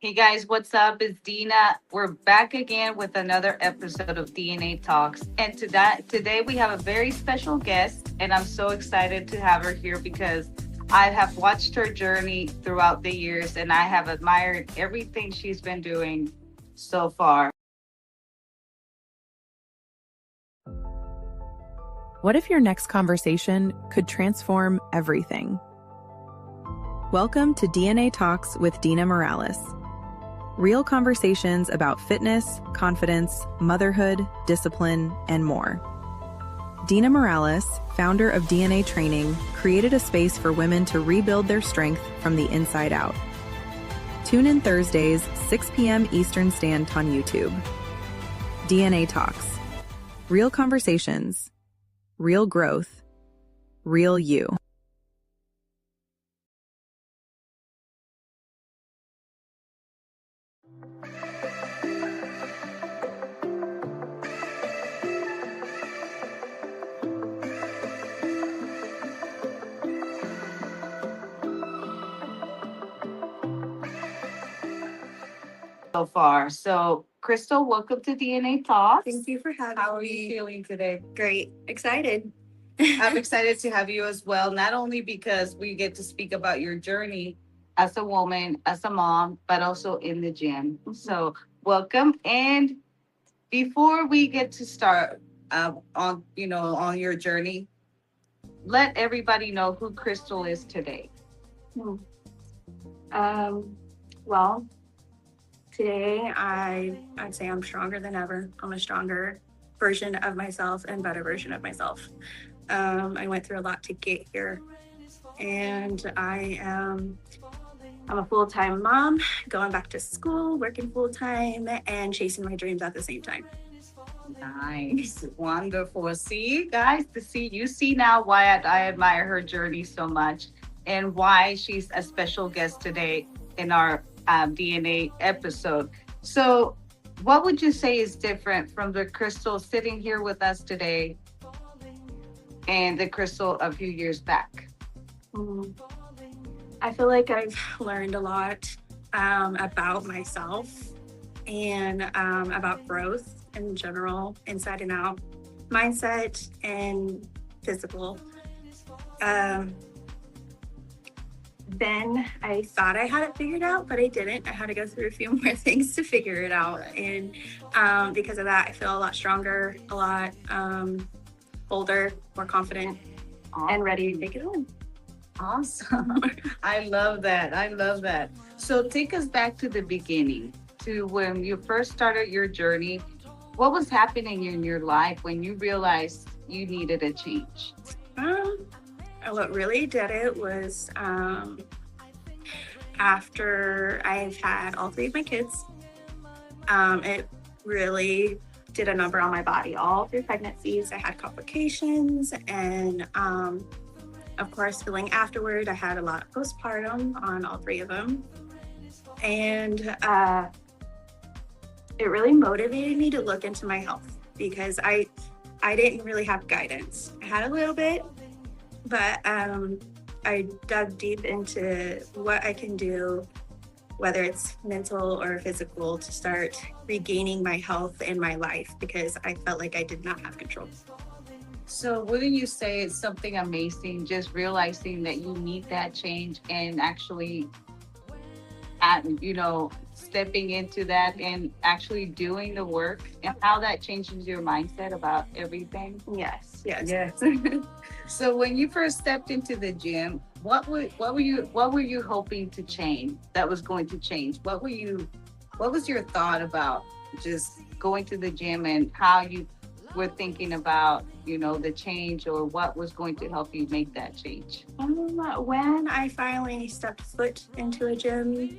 Hey guys, what's up? It's Dina. We're back again with another episode of DNA Talks. And today we have a very special guest, and I'm so excited to have her here because I have watched her journey throughout the years and I have admired everything she's been doing so far. What if your next conversation could transform everything? Welcome to DNA Talks with Dina Morales. Real conversations about fitness, confidence, motherhood, discipline, and more. Dina Morales, founder of DNA Training, created a space for women to rebuild their strength from the inside out. Tune in Thursdays, 6 p.m. Eastern Standard on YouTube. DNA Talks. Real conversations. Real growth. Real you. So far. So, Krystal, welcome to DNA Talks. Thank you for having How are me. you feeling today? Great. Excited. I'm excited to have you as well, not only because we get to speak about your journey as a woman, as a mom, but also in the gym. So, welcome. And before we get to start on your journey, let everybody know who Krystal is today. Hmm. Well, today I'd say I'm stronger than ever. I'm a stronger version of myself and better version of myself. I went through a lot to get here, and I'm a full-time mom, going back to school, working full-time, and chasing my dreams at the same time. Nice, wonderful. See, guys, you see now why I admire her journey so much, and why she's a special guest today in our DNA episode. So, what would you say is different from the Krystal sitting here with us today and the Krystal a few years back? Mm. I feel like I've learned a lot about myself and about growth in general, inside and out, mindset and physical. Then I thought I had it figured out, but I didn't. I had to go through a few more things to figure it out. And because of that, I feel a lot stronger, a lot bolder, more confident, and ready to take it on. Awesome. I love that. I love that. So take us back to the beginning, to when you first started your journey. What was happening in your life when you realized you needed a change? What really did it was after I've had all three of my kids, it really did a number on my body. All through pregnancies, I had complications, and of course, feeling afterward, I had a lot of postpartum on all three of them. And it really motivated me to look into my health, because I didn't really have guidance. I had a little bit, but I dug deep into what I can do, whether it's mental or physical, to start regaining my health in my life, because I felt like I did not have control. So wouldn't you say it's something amazing just realizing that you need that change and actually stepping into that and actually doing the work, and how that changes your mindset about everything? Yes. So when you first stepped into the gym, what were you hoping to change that was going to change? What was your thought about just going to the gym, and how you were thinking about, the change, or what was going to help you make that change? When I finally stepped foot into a gym,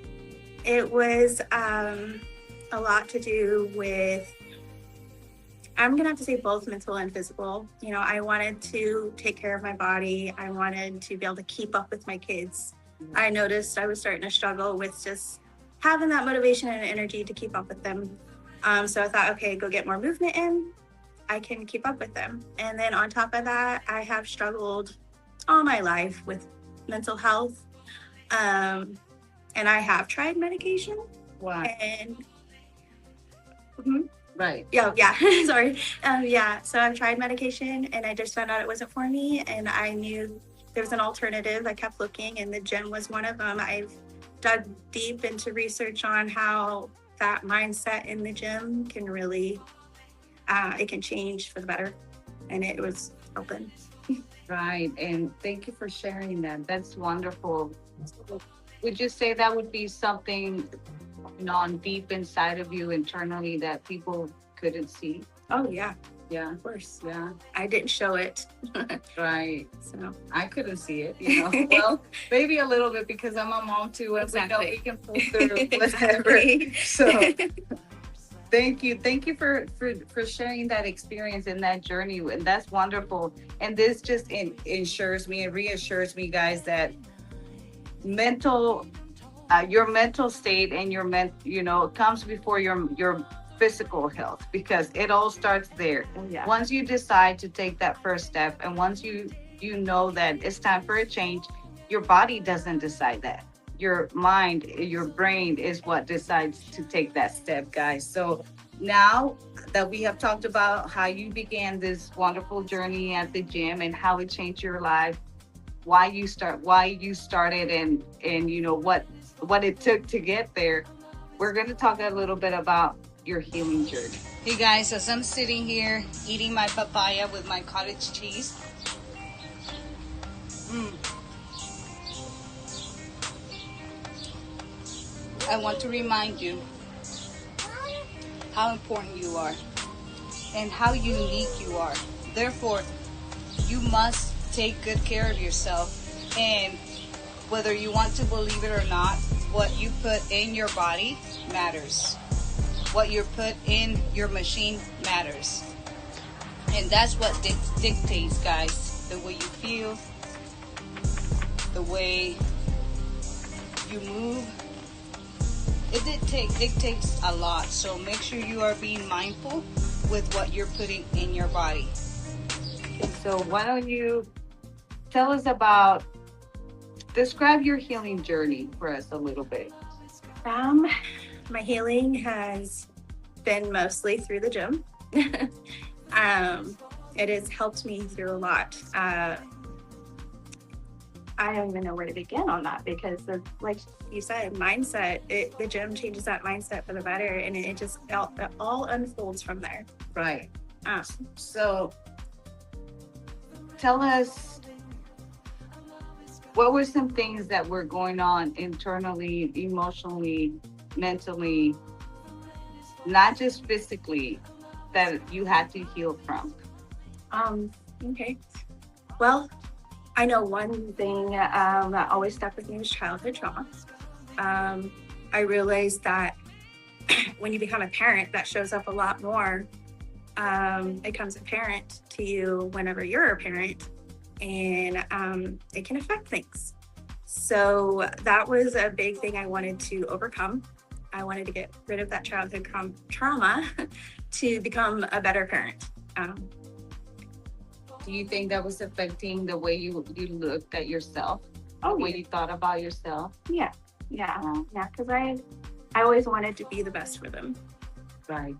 it was a lot to do with, I'm going to have to say, both mental and physical. I wanted to take care of my body. I wanted to be able to keep up with my kids. I noticed I was starting to struggle with just having that motivation and energy to keep up with them. So I thought, okay, go get more movement in. I can keep up with them. And then on top of that, I have struggled all my life with mental health. And I have tried medication, Wow. And mhm. Right. Yeah, yeah. Sorry. Yeah. So I've tried medication, and I just found out it wasn't for me. And I knew there was an alternative. I kept looking, and the gym was one of them. I've dug deep into research on how that mindset in the gym can really, it can change for the better. And it was open. Right. And thank you for sharing that. That's wonderful. Would you say that would be something on deep inside of you internally that people couldn't see? Oh, yeah, Yeah. of course. Yeah. I didn't show it. Right. So, I couldn't see it, you know. Well, maybe a little bit because I'm a mom too, and we know Exactly. we can pull through whatever. Exactly. So thank you. Thank you for sharing that experience and that journey. And that's wonderful. And this just ensures me and reassures me, guys, that mental your mental state and comes before your physical health, because it all starts there. Oh, yeah. Once you decide to take that first step, and once you know that it's time for a change, your body doesn't decide that. Your mind, your brain is what decides to take that step, guys. So now that we have talked about how you began this wonderful journey at the gym and how it changed your life, why you started, and what it took to get there, we're going to talk a little bit about your healing journey. Hey guys, as I'm sitting here eating my papaya with my cottage cheese, I want to remind you how important you are and how unique you are. Therefore, you must take good care of yourself. And whether you want to believe it or not, what you put in your body matters. What you put in your machine matters. And that's what dictates, guys, the way you feel, the way you move. It dictates a lot. So make sure you are being mindful with what you're putting in your body. Okay, so why don't you tell us describe your healing journey for us a little bit. My healing has been mostly through the gym. It has helped me through a lot. I don't even know where to begin on that, because like you said, mindset, the gym changes that mindset for the better, and it all unfolds from there. Right. So tell us, what were some things that were going on internally, emotionally, mentally, not just physically, that you had to heal from? Okay. Well, I know one thing that always stuck with me was childhood trauma. I realized that when you become a parent, that shows up a lot more. It becomes apparent to you whenever you're a parent, and it can affect things. So that was a big thing I wanted to overcome. I wanted to get rid of that childhood trauma to become a better parent. Do you think that was affecting the way you looked at yourself? Oh, the way you thought about yourself? Yeah, because I always wanted to be the best for them. Right.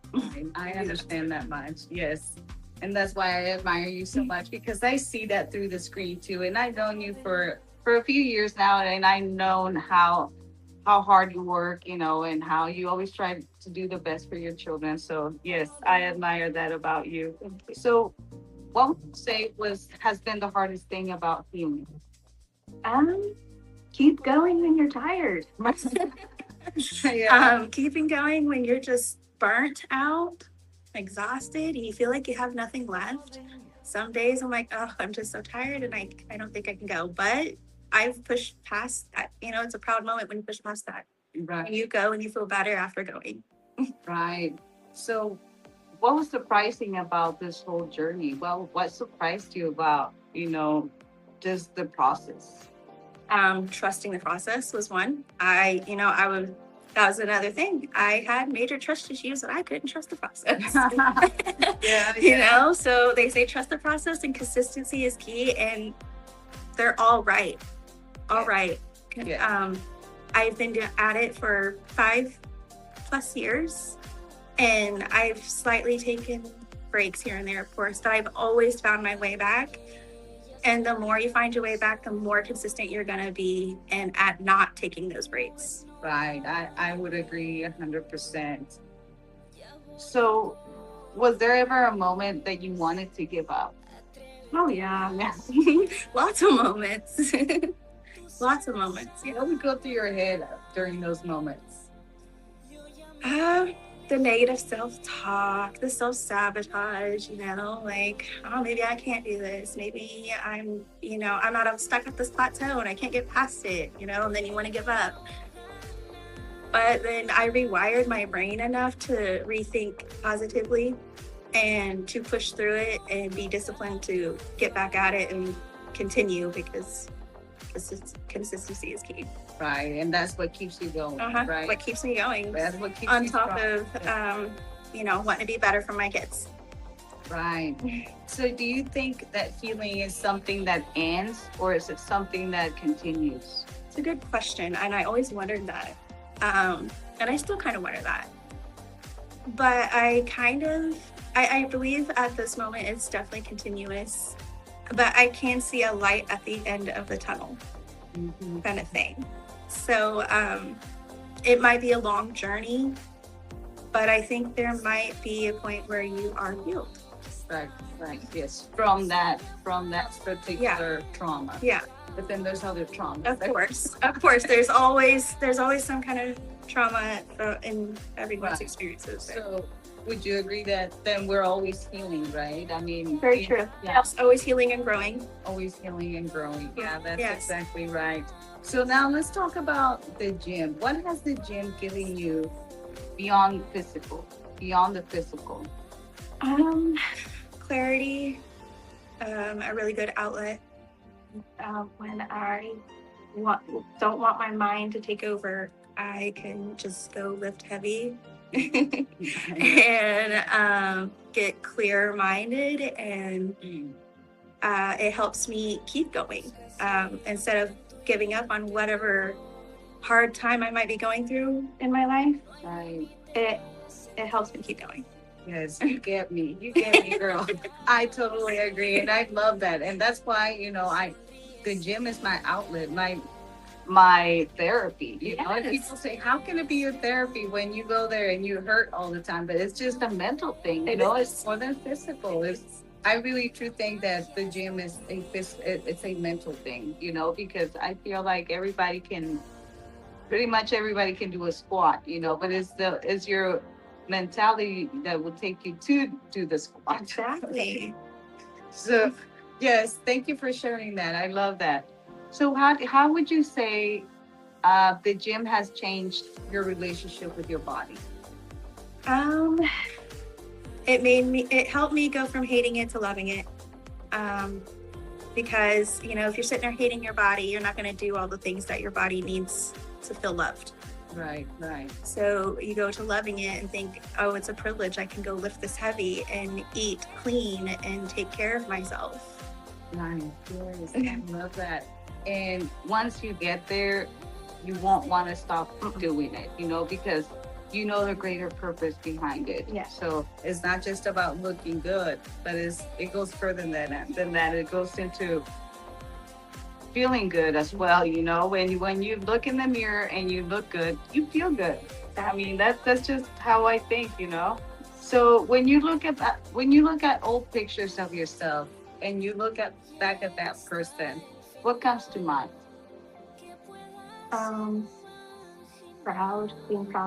I understand that much. Yes. And that's why I admire you so much, because I see that through the screen too. And I've known you for a few years now, and I've known how hard you work, and how you always try to do the best for your children. So yes, I admire that about you. So what would you say has been the hardest thing about healing? Keep going when you're tired. Yeah. Keeping going when you're just burnt out, exhausted, and you feel like you have nothing left. Some days I'm like, oh, I'm just so tired, and I don't think I can go. But I've pushed past that. It's a proud moment when you push past that. Right. And you go and you feel better after going. Right. So what was surprising about this whole journey? Well, what surprised you about, just the process? Trusting the process was one. That was another thing. I had major trust issues that I couldn't trust the process. Yeah. So they say trust the process and consistency is key, and they're all right. All right. Yeah. I've been at it for 5 plus years, and I've slightly taken breaks here and there, of course, but I've always found my way back. And the more you find your way back, the more consistent you're going to be and at not taking those breaks. Right. I would agree 100%. So, was there ever a moment that you wanted to give up? Oh, yeah. Lots of moments. Lots of moments. What would go through your head during those moments? The negative self-talk, the self-sabotage, like, oh, maybe I can't do this. Maybe I'm not, I'm stuck at this plateau and I can't get past it, and then you want to give up. But then I rewired my brain enough to rethink positively and to push through it and be disciplined to get back at it and continue, because consistency is key. Right, and that's what keeps you going, right? What keeps me going. That's what keeps on you top strong. of, wanting to be better for my kids. Right. So do you think that healing is something that ends, or is it something that continues? It's a good question, and I always wondered that. And I still kind of wonder that. But I believe at this moment it's definitely continuous, but I can see a light at the end of the tunnel, kind of thing. So it might be a long journey, but I think there might be a point where you are healed. Right, yes. From that particular trauma. Yeah. But then there's other traumas. Of course. There's always some kind of trauma in everyone's experiences. So would you agree that then we're always healing, right? I mean, very true. Yeah. Yes, always healing and growing. Always healing and growing. Yeah, that's Yes. exactly right. So now let's talk about the gym. What has the gym given you beyond the physical? Clarity, a really good outlet. When I don't want my mind to take over, I can just go lift heavy and get clear-minded, and it helps me keep going instead of giving up on whatever hard time I might be going through in my life. Right. It helps me keep going. Yes, you get me, girl. I totally agree, and I love that, and that's why the gym is my outlet, my therapy. And people say, "How can it be your therapy when you go there and you hurt all the time?" But it's just a mental thing. It's more than physical. I really truly think that the gym is it's a mental thing. Because I feel like pretty much everybody can do a squat. But it's your mentality that will take you to do the squat. Exactly. So, yes, thank you for sharing that. I love that. So, how would you say the gym has changed your relationship with your body? It helped me go from hating it to loving it. Because if you're sitting there hating your body, you're not going to do all the things that your body needs to feel loved. Right. So you go to loving it and think, oh, it's a privilege. I can go lift this heavy and eat clean and take care of myself. Nice. Yes, I love that. And once you get there, you won't want to stop doing it, because the greater purpose behind it. Yeah. So it's not just about looking good, but it goes further than that. It goes into feeling good as well. When you look in the mirror and you look good, you feel good. I mean, that's just how I think. So when you look at old pictures of yourself and you look back at that person, what comes to mind? Being proud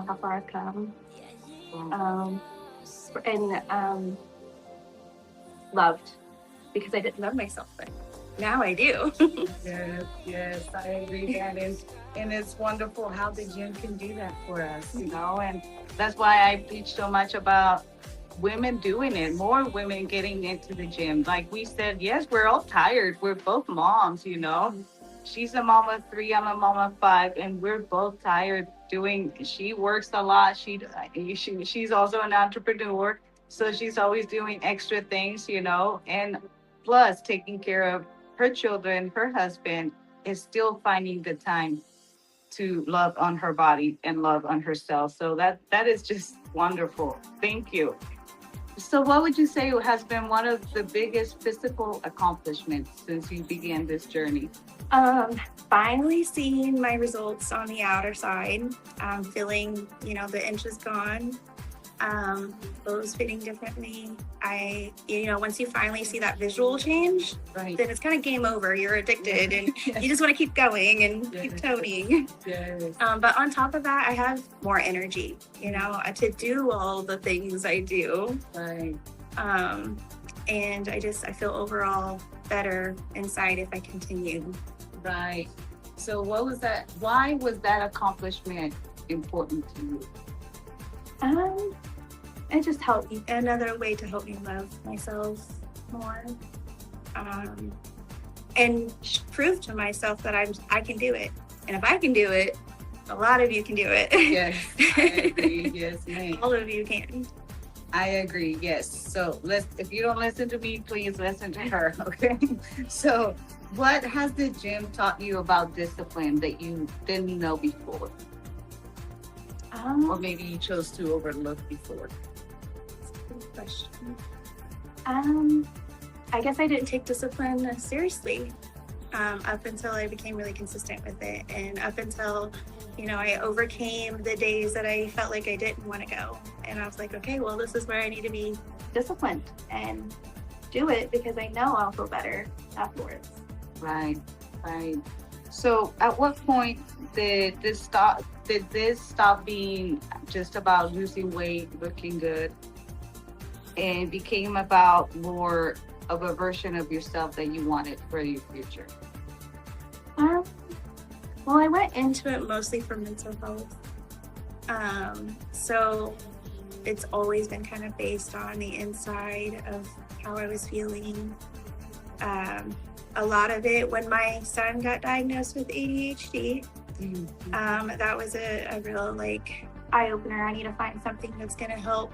how far I've come. And loved, because I didn't love myself then. Now I do. Yes, I agree. And it's wonderful how the gym can do that for us, and that's why I preach so much about women doing it, more women getting into the gym. Like we said, yes, we're all tired. We're both moms, She's a mom of 3, I'm a mom of 5, and we're both tired she works a lot. She's also an entrepreneur, so she's always doing extra things, and plus taking care of her children, her husband is still finding the time to love on her body and love on herself. So that is just wonderful. Thank you. So what would you say has been one of the biggest physical accomplishments since you began this journey? Um, Finally seeing my results on the outer side, feeling, the inches gone, clothes fitting differently. Once you finally see that visual change, Right. then it's kind of game over. You're addicted and you just want to keep going and keep toning. Yes. But on top of that, I have more energy, to do all the things I do. Right. And I feel overall better inside if I continue. Right. So what was that? Why was that accomplishment important to you? It just helped me. Another way to help me love myself more. And prove to myself that I can do it. And if I can do it, a lot of you can do it. Yes, I agree. Yes, ma'am. All of you can. I agree. Yes. So if you don't listen to me, please listen to her. Okay. So what has the gym taught you about discipline that you didn't know before? Or maybe you chose to overlook before? Good question. I guess I didn't take discipline seriously up until I became really consistent with it. And up until, I overcame the days that I felt like I didn't want to go. And I was like, okay, well, this is where I need to be disciplined and do it because I know I'll feel better afterwards. Right, right. So at what point did this stop? Did this stop being just about losing weight, looking good, and became about more of a version of yourself that you wanted for your future? Well, I went into it mostly for mental health. So it's always been kind of based on the inside of how I was feeling. A lot of it when my son got diagnosed with ADHD, that was a real eye opener. I need to find something that's going to help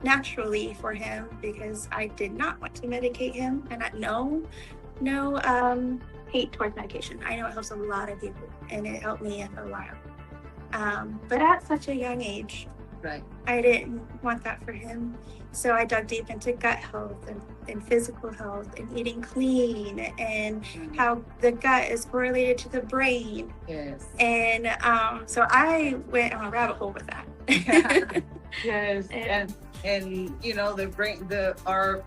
naturally for him because I did not want to medicate him, and no hate towards medication. I know it helps a lot of people, and it helped me for a while. But at such a young age, Right. I didn't want that for him. So I dug deep into gut health and physical health and eating clean and how the gut is correlated to the brain. Yes. And so I went on a rabbit hole with that. Yes. And the brain, our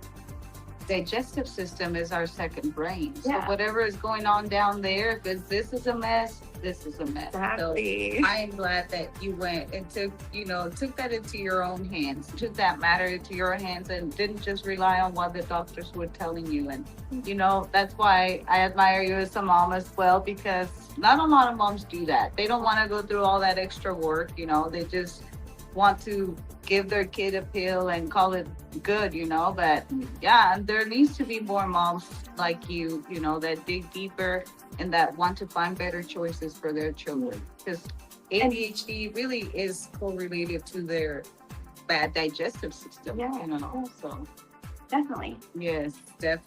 digestive system is our second brain. So whatever is going on down there, if this is a mess, this is a mess. Exactly. So I am glad that you went and took that into your own hands, took that matter into your hands and didn't just rely on what the doctors were telling you. And, that's why I admire you as a mom as well, because not a lot of moms do that. They don't want to go through all that extra work. They just want to give their kid a pill and call it good, but there needs to be more moms like you, that dig deeper and that want to find better choices for their children, because ADHD really is correlated to their bad digestive system. So Definitely. yes,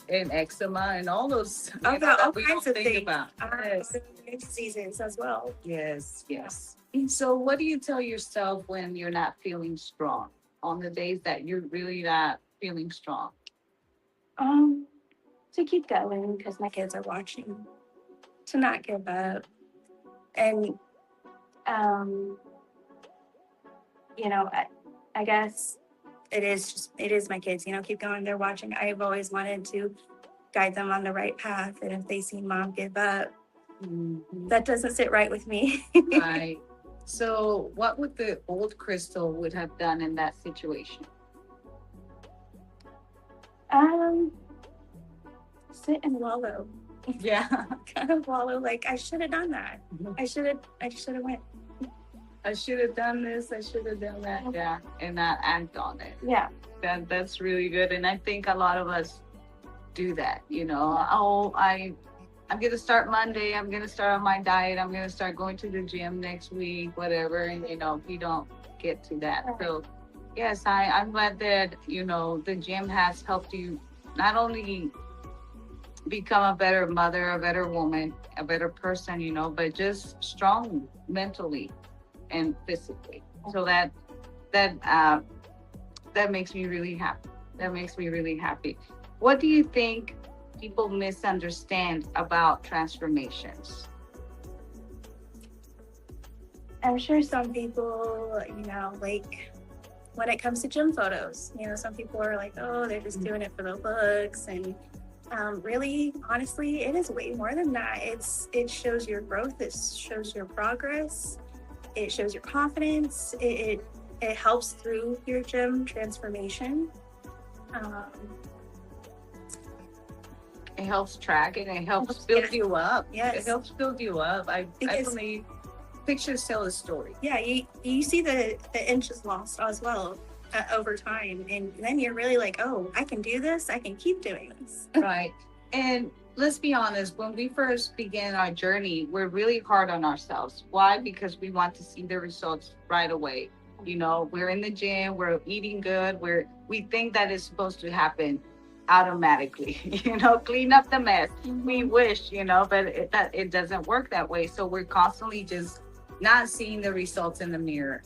and eczema and all those all kinds of things about. Yes. Diseases as well. Yes. So what do you tell yourself when you're not feeling strong, on the days that you're really not feeling strong? To keep going because my kids are watching, to not give up, and I guess it is my kids, keep going, they're watching. I've always wanted to guide them on the right path, and if they see mom give up, that doesn't sit right with me. Right. So what would the old Krystal would have done in that situation? Sit and wallow. Yeah. Kind of wallow, I should have done that. I should have went. I should have done this, I should have done that. Yeah. And not act on it. Yeah. That's really good. And I think a lot of us do that, I'm going to start Monday. I'm going to start on my diet. I'm going to start going to the gym next week, whatever. And, you don't get to that. So, yes, I'm glad that, the gym has helped you not only become a better mother, a better woman, a better person, but just strong mentally and physically. So that that makes me really happy. That makes me really happy. What do you think people misunderstand about transformations? I'm sure some people, like when it comes to gym photos, some people are like, oh, they're just doing it for the looks. And really, honestly, it is way more than that. It shows your growth. It shows your progress. It shows your confidence. It helps through your gym transformation. Um, It helps track it. It helps build you up. Yes. It helps build you up. I believe pictures tell a story. Yeah, you see the inches lost as well over time, and then you're really like, oh, I can do this. I can keep doing this. Right. And let's be honest, when we first began our journey, we're really hard on ourselves. Why? Because we want to see the results right away. We're in the gym, we're eating good, we think that it's supposed to happen automatically. Clean up the mess. We wish, but it doesn't work that way. So we're constantly just not seeing the results in the mirror,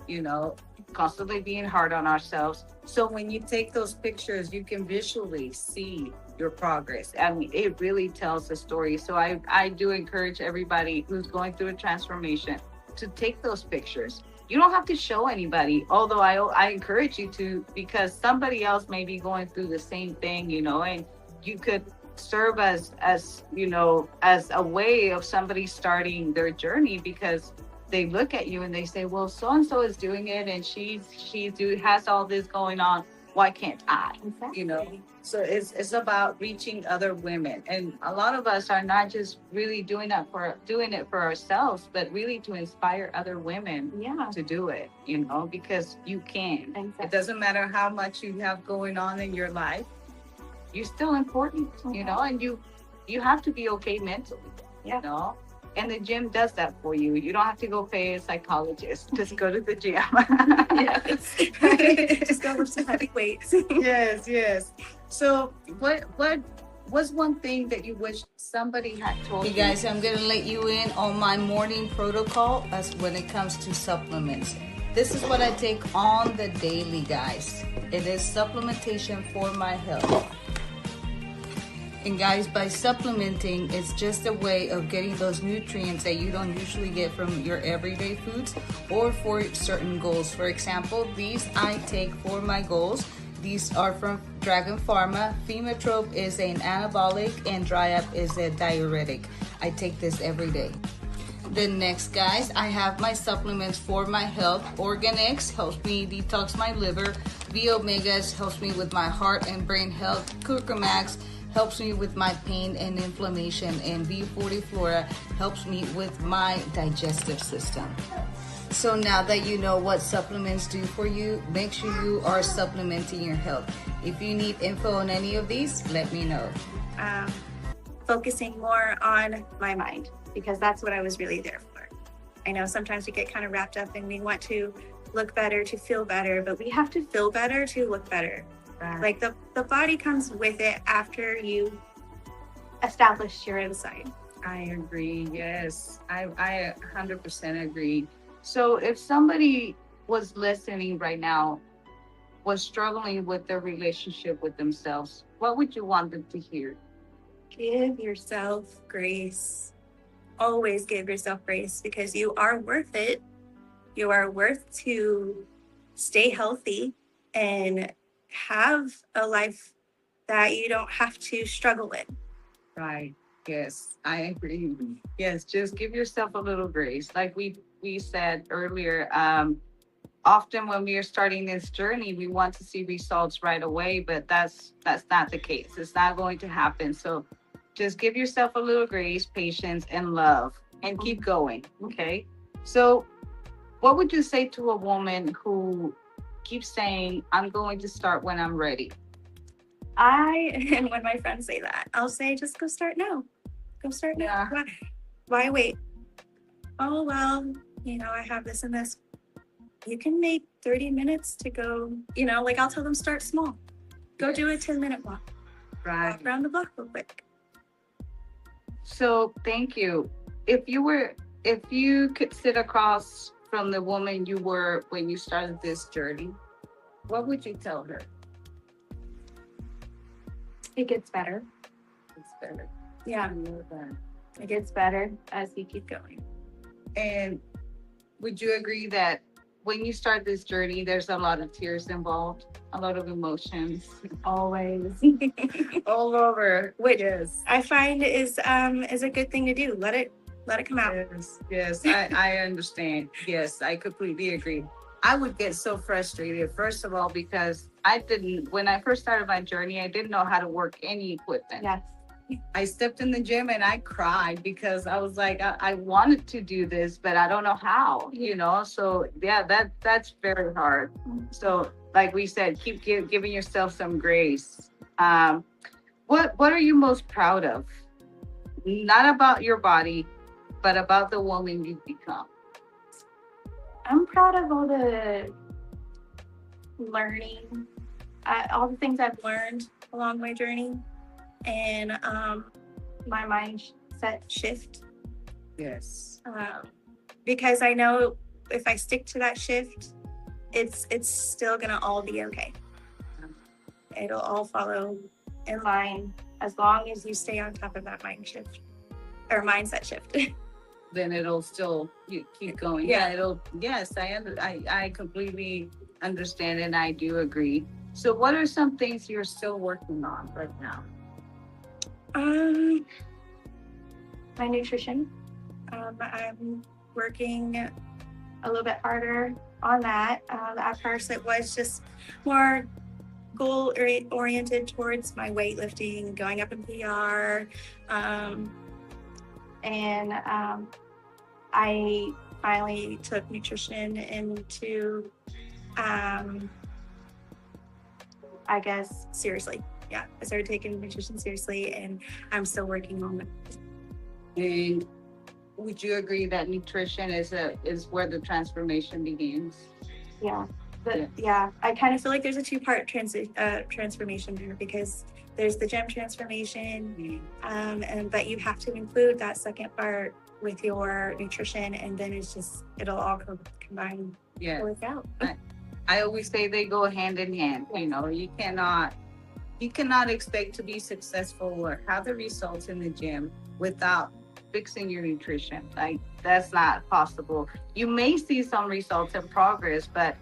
constantly being hard on ourselves. So when you take those pictures, you can visually see your progress. I mean, it really tells a story. So I do encourage everybody who's going through a transformation to take those pictures. You don't have to show anybody, although I encourage you to, because somebody else may be going through the same thing, and you could serve as as a way of somebody starting their journey, because they look at you and they say, well, so and so is doing it, and she has all this going on. Why can't I? Exactly. So it's about reaching other women, and a lot of us are not just really doing it for ourselves, but really to inspire other women to do it. Because you can. Exactly. It doesn't matter how much you have going on in your life. You're still important, and you have to be okay mentally. And the gym does that for you. You don't have to go pay a psychologist. Just go to the gym. Yes. Just go lift some heavy weights. Yes. So what's one thing that you wish somebody had told you? Hey guys, I'm gonna let you in on my morning protocol as when it comes to supplements. This is what I take on the daily, guys. It is supplementation for my health. And guys, by supplementing, it's just a way of getting those nutrients that you don't usually get from your everyday foods or for certain goals. For example, these I take for my goals. These are from Dragon Pharma. Fematrope is an anabolic and Dry Up is a diuretic. I take this every day. Then next, guys, I have my supplements for my health. Organix helps me detox my liver. V Omegas helps me with my heart and brain health. Curcumax helps me with my pain and inflammation, and V40 Flora helps me with my digestive system. So now that you know what supplements do for you, make sure you are supplementing your health. If you need info on any of these, let me know. Focusing more on my mind, because that's what I was really there for. I know sometimes we get kind of wrapped up and we want to look better to feel better, but we have to feel better to look better. Like the body comes with it after you establish your inside. I agree. Yes, I 100% agree. So if somebody was listening right now, was struggling with their relationship with themselves, what would you want them to hear? Give yourself grace. Always give yourself grace, because you are worth it. You are worth to stay healthy and have a life that you don't have to struggle in. Right. Yes, I agree. Yes, just give yourself a little grace. Like we said earlier, often when we are starting this journey, we want to see results right away, but that's not the case. It's not going to happen. So just give yourself a little grace, patience, and love, and keep going. Okay. So what would you say to a woman who keeps saying, I'm going to start when I'm ready? And when my friends say that, I'll say, just go start now. Go start now. Yeah. Why wait? Oh, well, I have this and this. You can make 30 minutes to go, like I'll tell them start small. Go do a 10-minute walk. Right. Walk around the block real quick. So thank you. If you could sit across from the woman you were when you started this journey, what would you tell her? It gets better. It's better. Yeah, I know that. it gets better as you keep going. And would you agree that when you start this journey, there's a lot of tears involved, a lot of emotions Always. all over? Which Yes. I find is a good thing to do. Let it come out. Yes, I understand. Yes, I completely agree. I would get so frustrated, first of all, because when I first started my journey, I didn't know how to work any equipment. Yes. I stepped in the gym and I cried because I was like, I wanted to do this, but I don't know how, you know? So yeah, that's very hard. So like we said, keep giving yourself some grace. What are you most proud of? Not about your body, but about the woman you've become. I'm proud of all the learning, all the things I've learned along my journey, and my mindset shift. Yes. Because I know if I stick to that shift, it's still gonna all be okay. It'll all follow in line as long as you stay on top of that mindset shift. Then it'll still keep going. Yeah. Yes, I completely understand and I do agree. So what are some things you're still working on right now? My nutrition. I'm working a little bit harder on that. At first, it was just more goal oriented towards my weightlifting, going up in PR, and I finally took nutrition into, I guess, seriously. Yeah, I started taking nutrition seriously, and I'm still working on it. And would you agree that nutrition is where the transformation begins? Yeah. But yeah, I kind of feel like there's a two-part transformation there, because there's the gym transformation, but you have to include that second part with your nutrition, and then it'll all combine to work out. I always say they go hand in hand. You know, you cannot expect to be successful or have the results in the gym without fixing your nutrition. Like, that's not possible. You may see some results and progress, but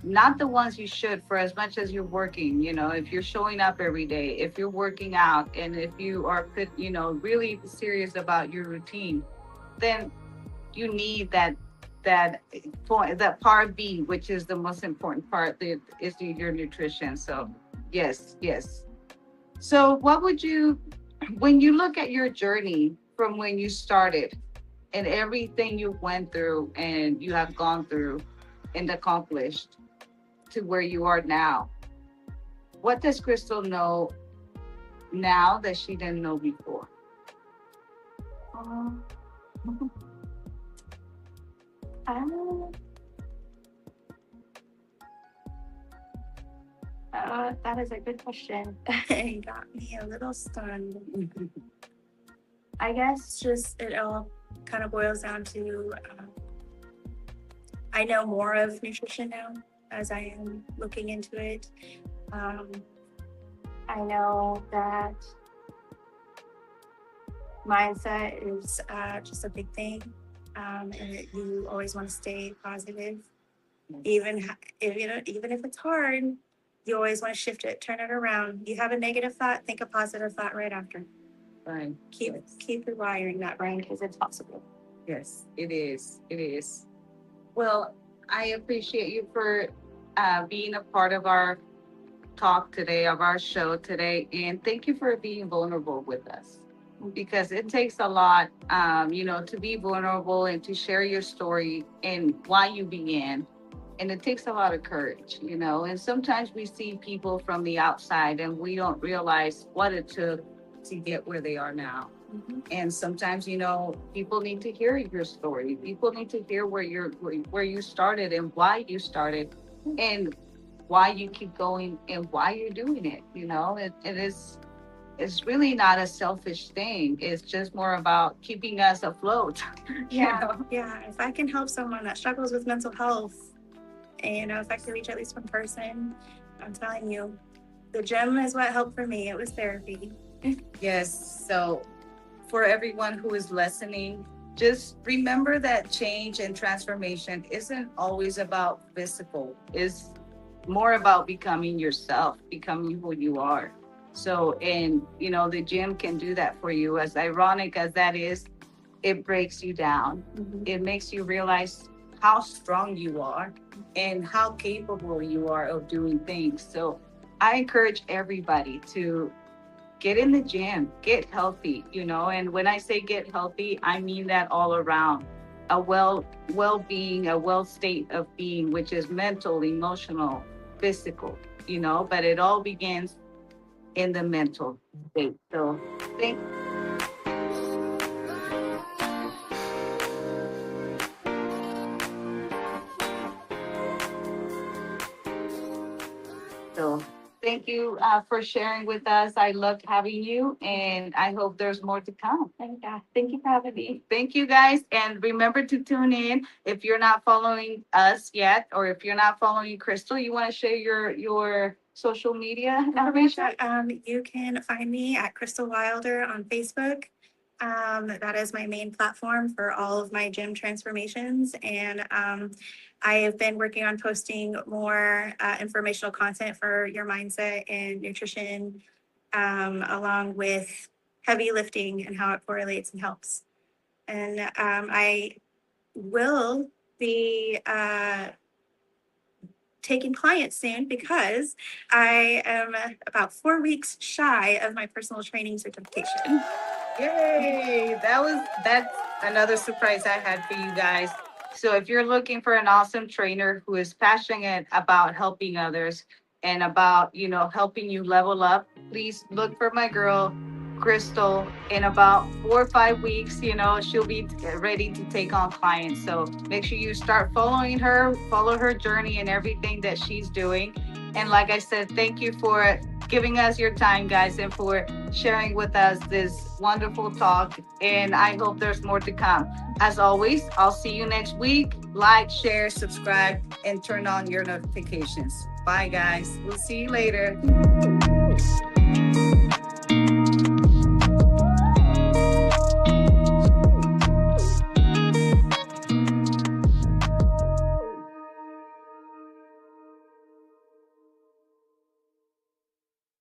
not the ones you should, for as much as you're working. You know, if you're showing up every day, if you're working out, and if you are really serious about your routine, then you need that point, that part B, which is the most important part, that is your nutrition. So yes. So what would you, when you look at your journey from when you started and everything you went through and you have gone through and accomplished to where you are now, what does Krystal know now that she didn't know before? That is a good question. It got me a little stunned. I guess just it all kind of boils down to I know more of nutrition now as I am looking into it. I know that mindset is just a big thing, and that you always want to stay positive, even if it's hard. You always want to shift it, turn it around. You have a negative thought, think a positive thought right after. Right. Keep rewiring that brain, because it's possible. Yes, it is. It is. Well, I appreciate you for being a part of our talk today, of our show today, and thank you for being vulnerable with us, because it takes a lot, to be vulnerable and to share your story and why you began. And it takes a lot of courage, and sometimes we see people from the outside and we don't realize what it took to get where they are now. Mm-hmm. And sometimes, people need to hear your story. People need to hear where you started and why you started and why you keep going and why you're doing it. It is it's really not a selfish thing. It's just more about keeping us afloat. Yeah, yeah. If I can help someone that struggles with mental health, and if I can reach at least one person, I'm telling you, the gym is what helped for me. It was therapy. Yes. So for everyone who is listening, just remember that change and transformation isn't always about physical. It's more about becoming yourself, becoming who you are. So, and the gym can do that for you. As ironic as that is, it breaks you down. It makes you realize how strong you are and how capable you are of doing things. So, I encourage everybody to get in the gym, get healthy, and when I say get healthy, I mean that all around. A well-being, a well state of being, which is mental, emotional, physical, but it all begins in the mental state. So thank so thank you for sharing with us. I loved having you, and I hope there's more to come. Thank you for having me. Thank you guys. And remember to tune in. If you're not following us yet, or if you're not following Krystal, you want to share your social media information? You can find me at Krystal Wilder on Facebook. That is my main platform for all of my gym transformations. And I have been working on posting more informational content for your mindset and nutrition, along with heavy lifting and how it correlates and helps. And I will be taking clients soon because I am about 4 weeks shy of my personal training certification. Yay! That's another surprise I had for you guys. So if you're looking for an awesome trainer who is passionate about helping others and about, helping you level up, please look for my girl, Krystal. In about 4 or 5 weeks, she'll be ready to take on clients. So make sure you start following her, follow her journey and everything that she's doing. And like I said, thank you for giving us your time, guys, and for sharing with us this wonderful talk. And I hope there's more to come. As always, I'll see you next week. Like, share, subscribe, and turn on your notifications. Bye, guys. We'll see you later.